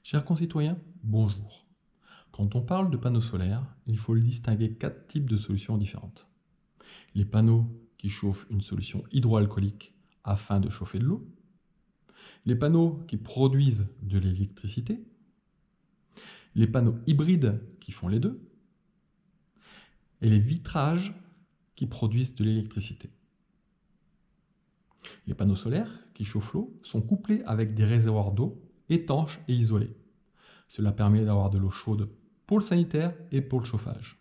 Chers concitoyens, bonjour. Quand on parle de panneaux solaires, il faut le distinguer 4 types de solutions différentes. Les panneaux qui chauffent une solution hydroalcoolique afin de chauffer de l'eau, les panneaux qui produisent de l'électricité, les panneaux hybrides qui font les deux, et les vitrages qui produisent de l'électricité. Les panneaux solaires qui chauffent l'eau sont couplés avec des réservoirs d'eau étanches et isolés. Cela permet d'avoir de l'eau chaude pour le sanitaire et pour le chauffage.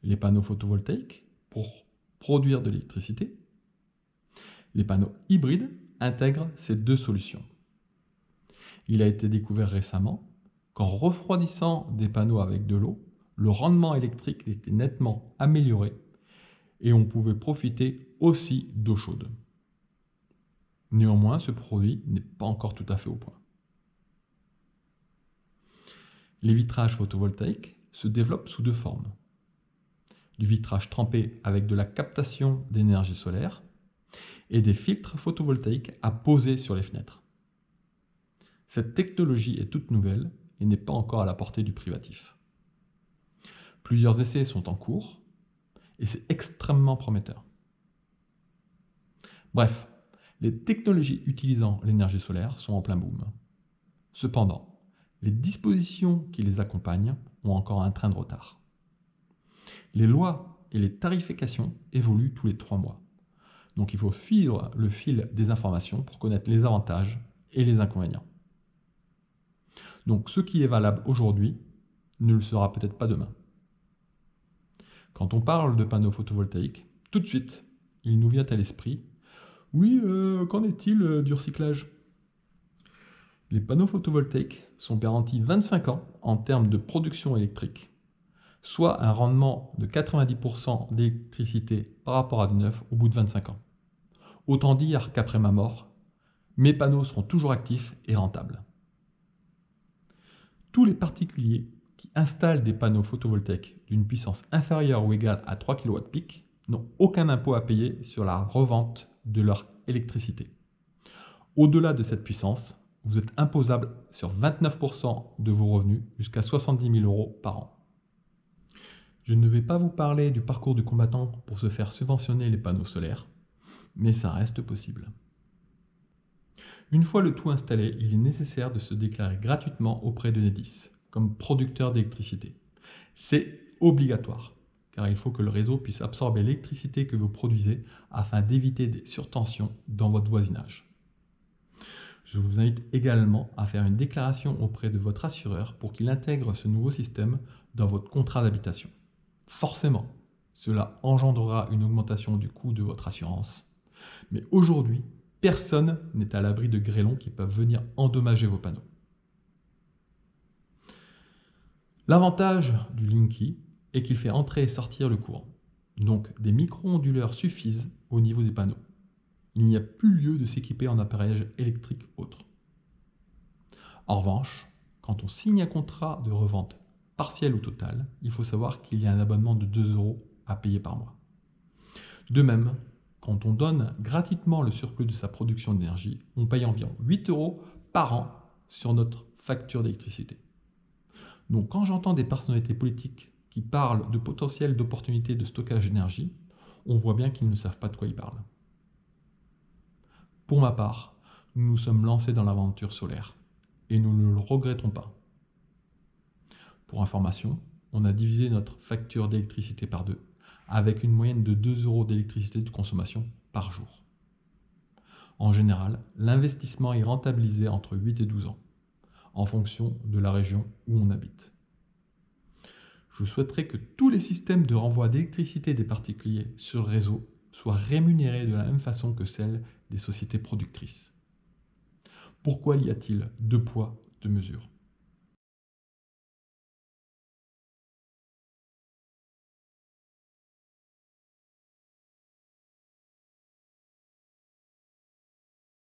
Les panneaux photovoltaïques pour produire de l'électricité. Les panneaux hybrides intègrent ces deux solutions. Il a été découvert récemment qu'en refroidissant des panneaux avec de l'eau, le rendement électrique était nettement amélioré et on pouvait profiter aussi d'eau chaude. Néanmoins, ce produit n'est pas encore tout à fait au point. Les vitrages photovoltaïques se développent sous deux formes. Du vitrage trempé avec de la captation d'énergie solaire et des filtres photovoltaïques à poser sur les fenêtres. Cette technologie est toute nouvelle et n'est pas encore à la portée du privatif. Plusieurs essais sont en cours et c'est extrêmement prometteur. Bref, les technologies utilisant l'énergie solaire sont en plein boom. Cependant, les dispositions qui les accompagnent ont encore un train de retard. Les lois et les tarifications évoluent tous les 3 mois. Donc il faut suivre le fil des informations pour connaître les avantages et les inconvénients. Donc ce qui est valable aujourd'hui ne le sera peut-être pas demain. Quand on parle de panneaux photovoltaïques, tout de suite, il nous vient à l'esprit « Oui, qu'en est-il du recyclage ?» Les panneaux photovoltaïques sont garantis 25 ans en termes de production électrique, soit un rendement de 90% d'électricité par rapport à du neuf au bout de 25 ans. Autant dire qu'après ma mort, mes panneaux seront toujours actifs et rentables. Tous les particuliers qui installent des panneaux photovoltaïques d'une puissance inférieure ou égale à 3 kW peak n'ont aucun impôt à payer sur la revente de leur électricité. Au-delà de cette puissance, vous êtes imposable sur 29% de vos revenus jusqu'à 70 000 € par an. Je ne vais pas vous parler du parcours du combattant pour se faire subventionner les panneaux solaires, mais ça reste possible. Une fois le tout installé, il est nécessaire de se déclarer gratuitement auprès de Enedis comme producteur d'électricité. C'est obligatoire, car il faut que le réseau puisse absorber l'électricité que vous produisez afin d'éviter des surtensions dans votre voisinage. Je vous invite également à faire une déclaration auprès de votre assureur pour qu'il intègre ce nouveau système dans votre contrat d'habitation. Forcément, cela engendrera une augmentation du coût de votre assurance. Mais aujourd'hui, personne n'est à l'abri de grêlons qui peuvent venir endommager vos panneaux. L'avantage du Linky est qu'il fait entrer et sortir le courant. Donc des micro-onduleurs suffisent au niveau des panneaux. Il n'y a plus lieu de s'équiper en appareillage électrique autre. En revanche, quand on signe un contrat de revente partielle ou totale, il faut savoir qu'il y a un abonnement de 2 € à payer par mois. De même, quand on donne gratuitement le surplus de sa production d'énergie, on paye environ 8 € par an sur notre facture d'électricité. Donc quand j'entends des personnalités politiques qui parlent de potentiel d'opportunités de stockage d'énergie, on voit bien qu'ils ne savent pas de quoi ils parlent. Pour ma part, nous nous sommes lancés dans l'aventure solaire et nous ne le regrettons pas. Pour information, on a divisé notre facture d'électricité par 2, avec une moyenne de 2 € d'électricité de consommation par jour. En général, l'investissement est rentabilisé entre 8 et 12 ans, en fonction de la région où on habite. Je souhaiterais que tous les systèmes de renvoi d'électricité des particuliers sur le réseau soient rémunérés de la même façon que celle des sociétés productrices. Pourquoi y a-t-il 2 poids, 2 mesures ?